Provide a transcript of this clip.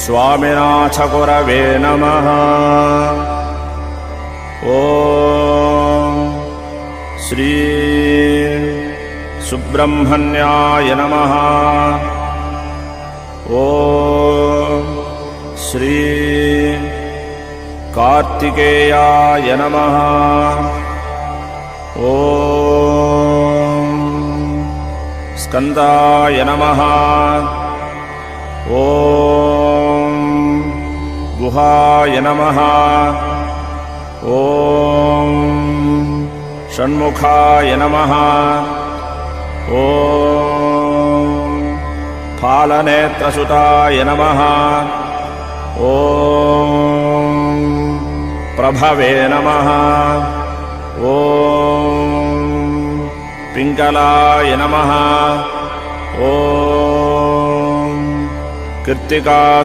स्वामिनाथगुरवे नमः। ॐ श्री सुब्रह्मण्याय नमः। ॐ श्री कार्तिकेयाय नमः। ॐ स्कन्दाय नमः। ॐ गुहाय नमः। ॐ षण्मुखाय नमः। ॐ फालनेत्रसुताय नमः। ॐ प्रभवे नमः। ॐ पिङ्गलाय नमः। ॐ कृत्तिका